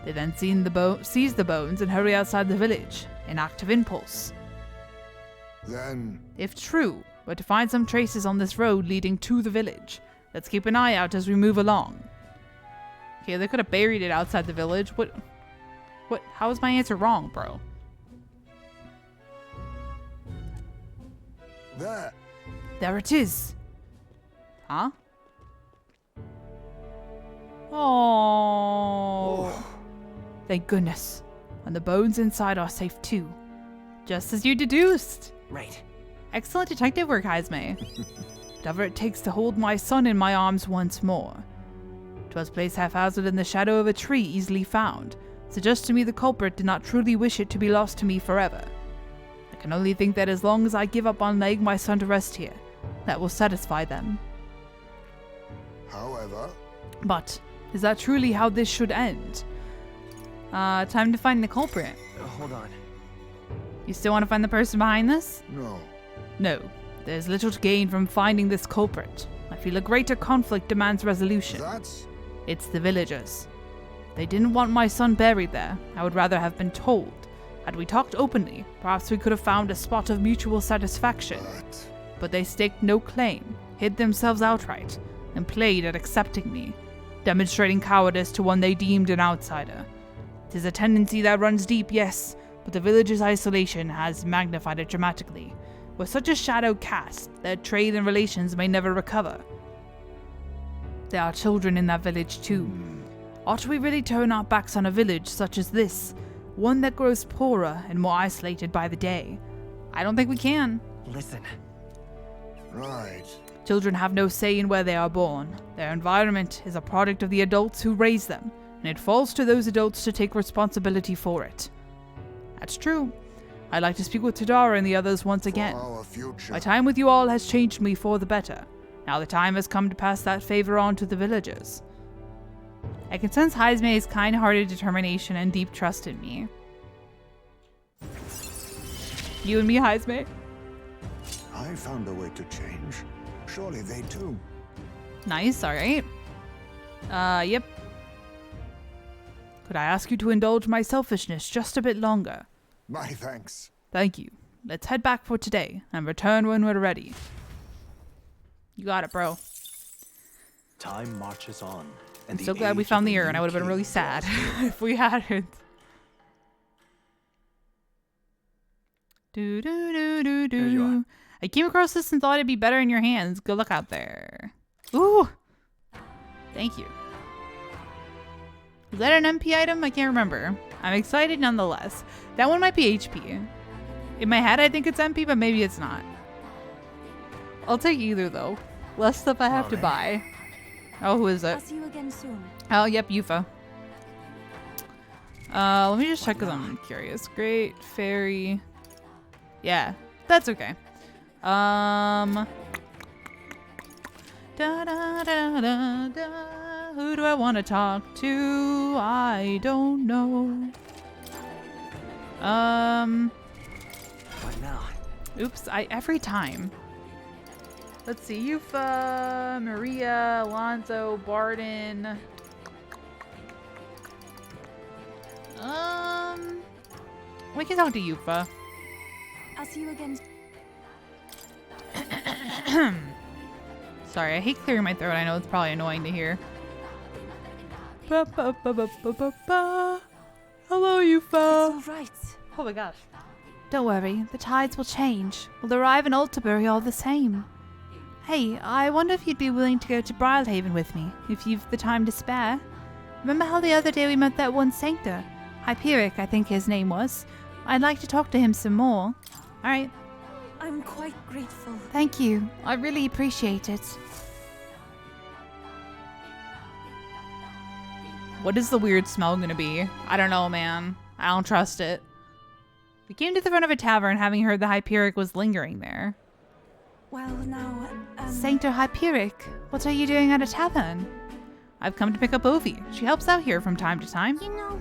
They then seize the bones and hurry outside the village, an act of impulse.
Then,
If true, we're to find some traces on this road leading to the village. Let's keep an eye out as we move along. Okay, they could have buried it outside the village. What? How is my answer wrong, bro?
there.
There it is. Huh? Oh. Thank goodness. And the bones inside are safe too. Just as you deduced.
Right.
Excellent detective work, Heismay. Whatever it takes to hold my son in my arms once more. 'Twas placed haphazard in the shadow of a tree easily found. Suggests to me the culprit did not truly wish it to be lost to me forever. I can only think that as long as I give up on laying my son to rest here, that will satisfy them.
However,
But is that truly how this should end? Time to find the culprit.
Hold on.
You still want to find the person behind this?
no.
No. There's little to gain from finding this culprit. I feel a greater conflict demands resolution.
That's
It's the villagers. They didn't want my son buried there. I would rather have been told. Had we talked openly, perhaps we could have found a spot of mutual satisfaction. But they staked no claim, hid themselves outright, and played at accepting me, demonstrating cowardice to one they deemed an outsider. 'Tis a tendency that runs deep, yes, but the village's isolation has magnified it dramatically. With such a shadow cast, their trade and relations may never recover. There are children in that village too. Ought we really turn our backs on a village such as this, one that grows poorer and more isolated by the day? I don't think we can.
Listen.
right.
Children have no say in where they are born. Their environment is a product of the adults who raise them, and it falls to those adults to take responsibility for it. That's true. I'd like to speak with Tadara and the others once again.
For our future.
My time with you all has changed me for the better. Now the time has come to pass that favor on to the villagers. I can sense Heismay's kind-hearted determination and deep trust in me. You and me, Heismay?
I found a way to change. Surely they too.
Nice, alright. Yep. Could I ask you to indulge my selfishness just a bit longer?
My thanks.
Thank you. Let's head back for today and return when we're ready. You got it, bro.
Time marches on. And
So glad we found the urn. I would have been really sad if we hadn't. Do do do do
There you are.
do. I came across this and thought it'd be better in your hands. Good luck out there. Ooh. Thank you. Is that an MP item? I can't remember. I'm excited nonetheless. That one might be HP. In my head, I think it's MP, but maybe it's not. I'll take either though. Less stuff I have to buy. Oh, who is
I'll
it?
see you again soon.
Oh, yep, Yufa. Let me just check because I'm curious. Great Fairy. Yeah, that's okay. Da da da da da. Who do I want to talk to? I don't know.
What now?
Oops, every time. Let's see, Yufa, Maria, Alonzo, Barden. We can talk to Yufa.
I'll see you again.
Sorry, I hate clearing my throat. I know it's probably annoying to hear. Ba, ba, ba, ba, ba, ba, ba. Hello,
It's
Yufa.
all right.
Oh my gosh.
Don't worry, the tides will change. We'll arrive in Altabury all the same. Hey, I wonder if you'd be willing to go to Briarhaven with me, if you've the time to spare. Remember how the other day we met that one sanctor? Hyperic, I think his name was. I'd like to talk to him some more. Alright,
I'm quite grateful.
thank you. I really appreciate it.
What is the weird smell gonna be? I don't know, man. I don't trust it. We came to the front of a tavern having heard the Hyperic was lingering there.
Well, now,
Sanctor Hyperic, what are you doing at a tavern?
I've come to pick up Ovi. She helps out here from time to time.
you know,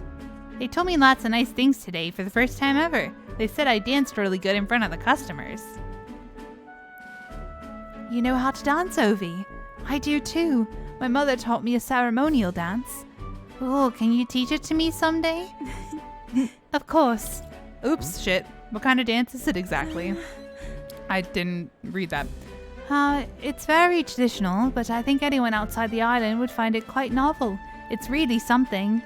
They told me lots of nice things today for the first time ever. They said I danced really good in front of the customers.
You know how to dance, Ovi. I do too. My mother taught me a ceremonial dance. Oh, can you teach it to me someday? Of course.
Oops, shit. What kind of dance is it exactly? I didn't read that.
It's very traditional, but I think anyone outside the island would find it quite novel. It's really something.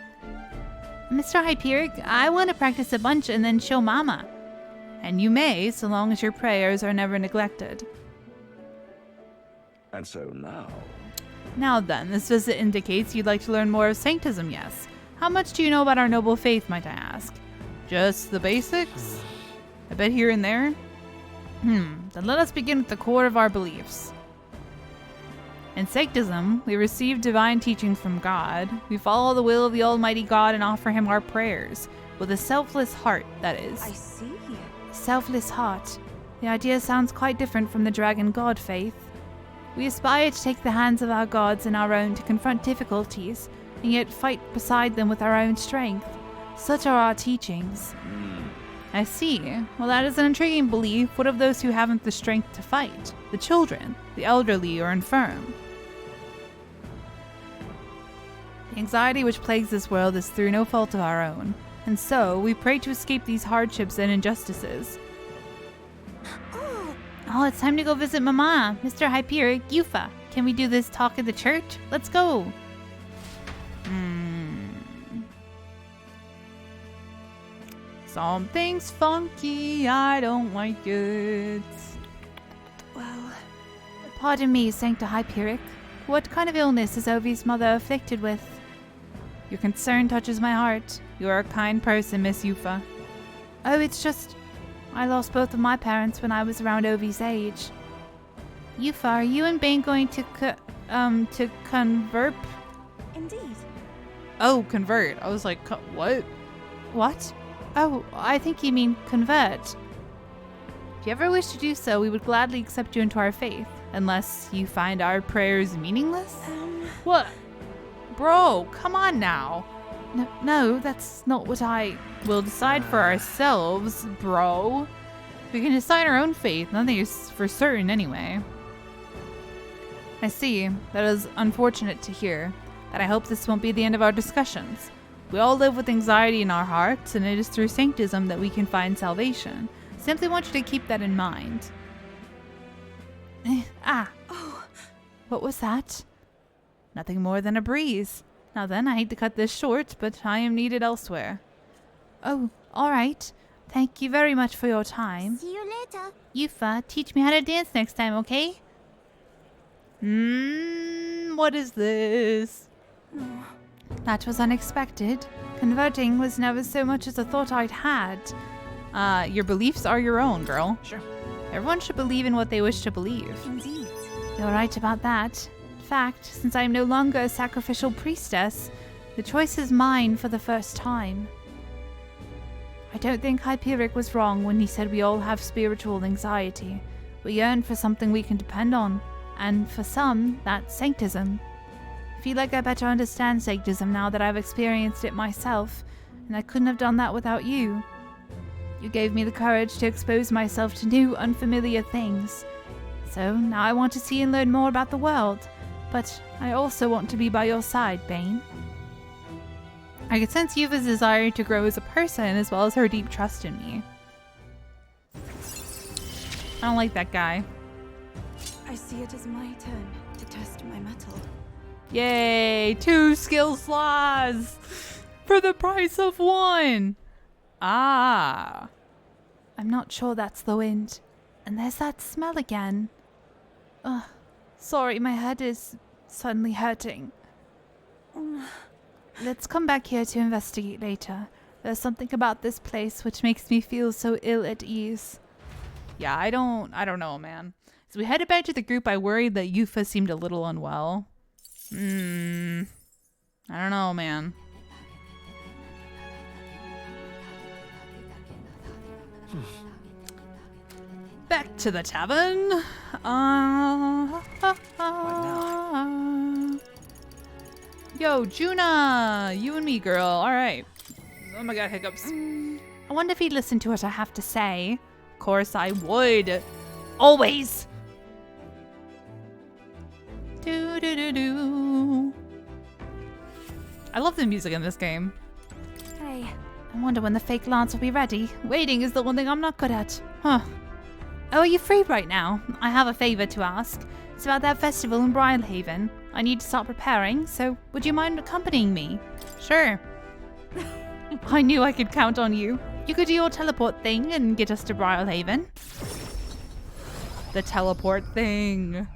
Mr. Hyperic, I want to practice a bunch and then show Mama.
And you may, so long as your prayers are never neglected.
And so now,
Now then, this visit indicates you'd like to learn more of Sanctism, yes? How much do you know about our noble faith, might I ask? Just the basics? A bit here and there? Then let us begin with the core of our beliefs. In Sanctism, we receive divine teachings from God. We follow the will of the Almighty God and offer Him our prayers, with a selfless heart, that is.
I see.
Selfless heart. The idea sounds quite different from the dragon god faith. We aspire to take the hands of our gods in our own to confront difficulties, and yet fight beside them with our own strength. Such are our teachings.
I see. Well, that is an intriguing belief. What of those who haven't the strength to fight? The children, the elderly, or infirm? The anxiety which plagues this world is through no fault of our own, and so we pray to escape these hardships and injustices.
Oh, it's time to go visit Mama. Mr. Hyperic, Yufa. Can we do this talk at the church? Let's go.
Something's funky, I don't like it.
Well,
Pardon me, Sanctor Hyperic. What kind of illness is Ovi's mother afflicted with?
Your concern touches my heart. You are a kind person, Miss Yufa.
Oh, it's just... I lost both of my parents when I was around Ovi's age. Yufa, are you and Bane going to convert?
indeed.
Oh, convert. I was like, what?
What? Oh, I think you mean convert.
If you ever wish to do so, we would gladly accept you into our faith, unless you find our prayers meaningless? What? Bro, come on now.
No, that's not what I...
We'll decide for ourselves, bro. We can decide our own faith. Nothing is for certain anyway. I see. That is unfortunate to hear. But I hope this won't be the end of our discussions. We all live with anxiety in our hearts, and it is through Sanctism that we can find salvation. Simply want you to keep that in mind.
What was that?
Nothing more than a breeze. Now then, I hate to cut this short, but I am needed elsewhere.
Oh, alright. Thank you very much for your time.
See you later.
Yufa, teach me how to dance next time, okay?
What is this?
That was unexpected. Converting was never so much as a thought I'd had.
Your beliefs are your own, girl.
Sure.
Everyone should believe in what they wish to believe.
Indeed.
You're right about that. In fact, since I'm no longer a sacrificial priestess, the choice is mine for the first time. I don't think Hyperic was wrong when he said we all have spiritual anxiety. We yearn for something we can depend on, and for some, that's Sanctism. I feel like I better understand Sanctism now that I've experienced it myself, and I couldn't have done that without you. You gave me the courage to expose myself to new, unfamiliar things. So now I want to see and learn more about the world, but I also want to be by your side, Bane.
I could sense Yuva's desire to grow as a person as well as her deep trust in me. I don't like that guy.
I see it as my turn to test my mettle.
Yay! 2 skill slots for the price of 1. Ah.
I'm not sure that's the wind. And there's that smell again. Ugh. Sorry, my head is suddenly hurting. Let's come back here to investigate later. There's something about this place which makes me feel so ill at ease.
Yeah, I don't know, man. As we headed back to the group, I worried that Yufa seemed a little unwell. I don't know, man. Back to the tavern. Yo, Junah, you and me, girl. All right. Oh my god, hiccups.
I wonder if he'd listen to what I have to say.
Of course I would. Always. Do do do do. I love the music in this game.
Hey, I wonder when the fake lance will be ready.
Waiting is the one thing I'm not good at.
Huh. Oh, are you free right now? I have a favor to ask. It's about that festival in Brylehaven. I need to start preparing, so would you mind accompanying me?
Sure. I knew I could count on you.
You could do your teleport thing and get us to Brylehaven.
The teleport thing.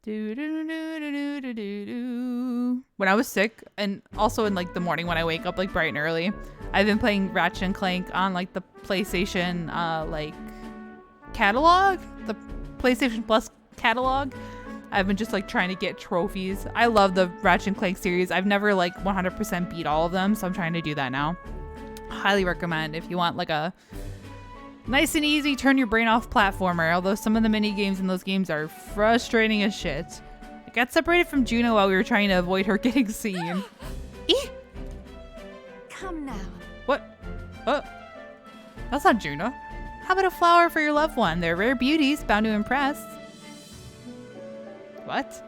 Do, do, do, do, do, do, do. When I was sick, and also in like the morning when I wake up like bright and early, I've been playing Ratchet and Clank on like the PlayStation like catalog, the PlayStation Plus catalog. I've been just like trying to get trophies. I love the Ratchet and Clank series. I've never like 100% beat all of them, so I'm trying to do that now. Highly recommend if you want like a nice and easy turn your brain off platformer, although some of the mini games in those games are frustrating as shit. I got separated from Junah while we were trying to avoid her getting seen. Eeh!
Come now.
What? Oh, that's not Junah. How about a flower for your loved one? They're rare beauties, bound to impress. What?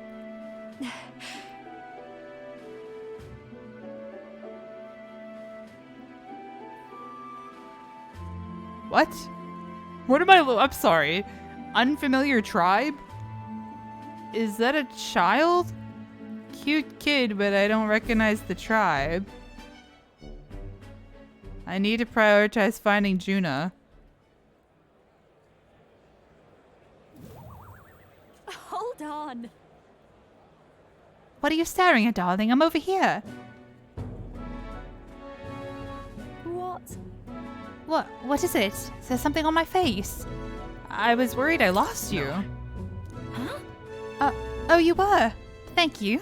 What? What am I? I'm sorry. Unfamiliar tribe? Is that a child? Cute kid, but I don't recognize the tribe. I need to prioritize finding Junah.
Hold on.
What are you staring at, darling? I'm over here.
What?
What is it? Is there something on my face?
I was worried I lost you.
Huh?
Oh, you were. Thank you.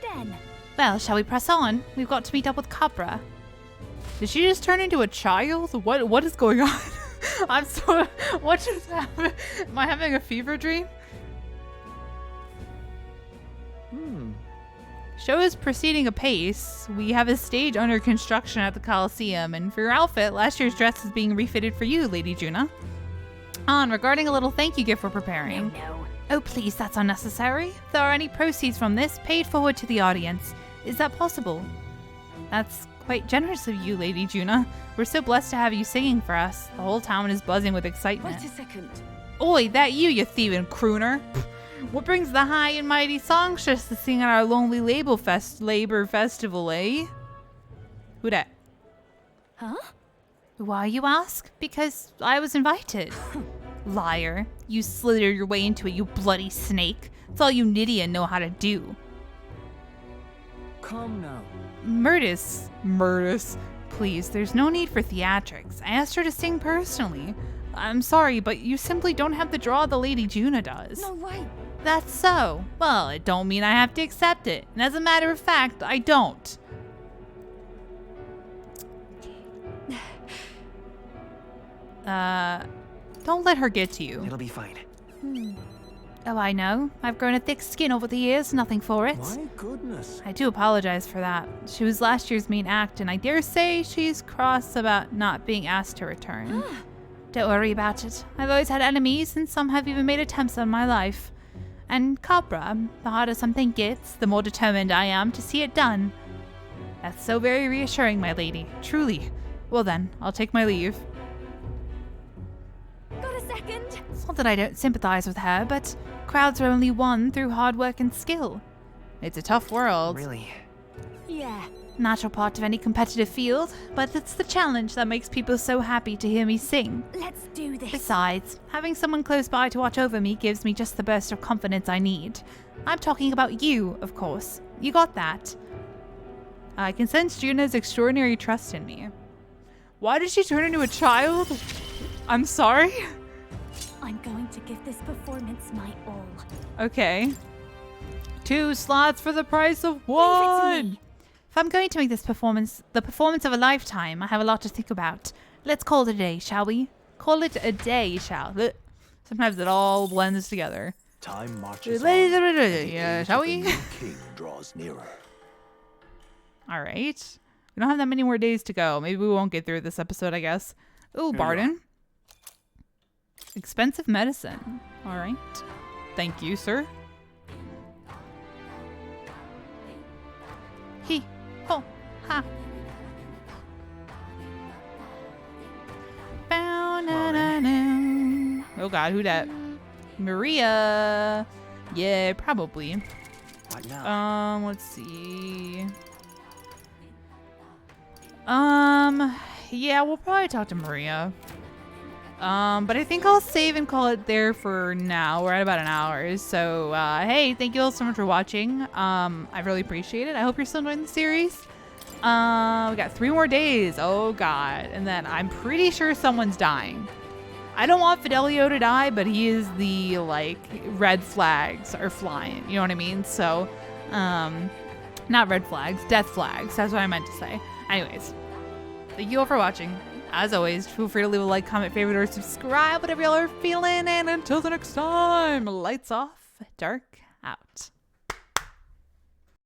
Then.
Well, shall we press on? We've got to meet up with Cabra.
Did she just turn into a child? What is going on? I'm so... What just happened? Am I having a fever dream? Show is proceeding apace. We have a stage under construction at the Coliseum, and for your outfit, last year's dress is being refitted for you, Lady Junah. Regarding a little thank you gift we're preparing.
No.
Oh, please, that's unnecessary. If there are any proceeds from this, paid forward to the audience. Is that possible? That's quite generous of you, Lady Junah. We're so blessed to have you singing for us. The whole town is buzzing with excitement.
Wait a second.
Oi, that you thieving crooner. What brings the high and mighty songstress to sing at our lonely labor festival, eh? Who dat?
Huh?
Why, you ask? Because I was invited. Liar. You slithered your way into it, you bloody snake. That's all you Nydian know how to do.
Come now.
Murtis. Please, there's no need for theatrics. I asked her to sing personally. I'm sorry, but you simply don't have the draw the Lady Junah does.
No way.
That's so. Well, it don't mean I have to accept it. And as a matter of fact, I don't. Don't let her get to you.
It'll be fine.
Oh, I know. I've grown a thick skin over the years, nothing for it.
My goodness.
I do apologize for that. She was last year's main act, and I dare say she's cross about not being asked to return.
Don't worry about it. I've always had enemies, and some have even made attempts on my life. And Cabra, the harder something gets, the more determined I am to see it done.
That's so very reassuring, my lady. Truly. Well then, I'll take my leave.
Not that I don't sympathize with her, but crowds are only won through hard work and skill.
It's a tough world.
Really?
Yeah.
Natural part of any competitive field, but it's the challenge that makes people so happy to hear me sing.
Let's do this.
Besides, having someone close by to watch over me gives me just the burst of confidence I need. I'm talking about you, of course. You got that.
I can sense Junah's extraordinary trust in me. Why did she turn into a child? I'm sorry?
I'm going to give this performance my all.
Okay. 2 slots for the price of
Leave it to
1.
me.
If I'm going to make this performance the performance of a lifetime, I have a lot to think about. Let's call it a day, shall we?
Call it a day, shall we? Sometimes it all blends together.
Time marches on, and the
Yeah,
age
shall
of a
we?
new king draws nearer.
All right. We don't have that many more days to go. Maybe we won't get through this episode, I guess. Ooh, Barden. Expensive medicine. All right. Thank you, sir.
He, ho, ha.
Oh God, who that? Maria. Yeah, probably.
What now?
Let's see. Yeah, we'll probably talk to Maria. But I think I'll save and call it there for now. We're at about an hour. So, hey, thank you all so much for watching. I really appreciate it. I hope you're still enjoying the series. We got 3 more days. Oh, God. And then I'm pretty sure someone's dying. I don't want Fidelio to die, but he is the, like, red flags are flying. You know what I mean? So, not red flags, death flags. That's what I meant to say. Anyways, thank you all for watching. As always, feel free to leave a like, comment, favorite, or subscribe, whatever y'all are feeling. And until the next time, lights off, dark out.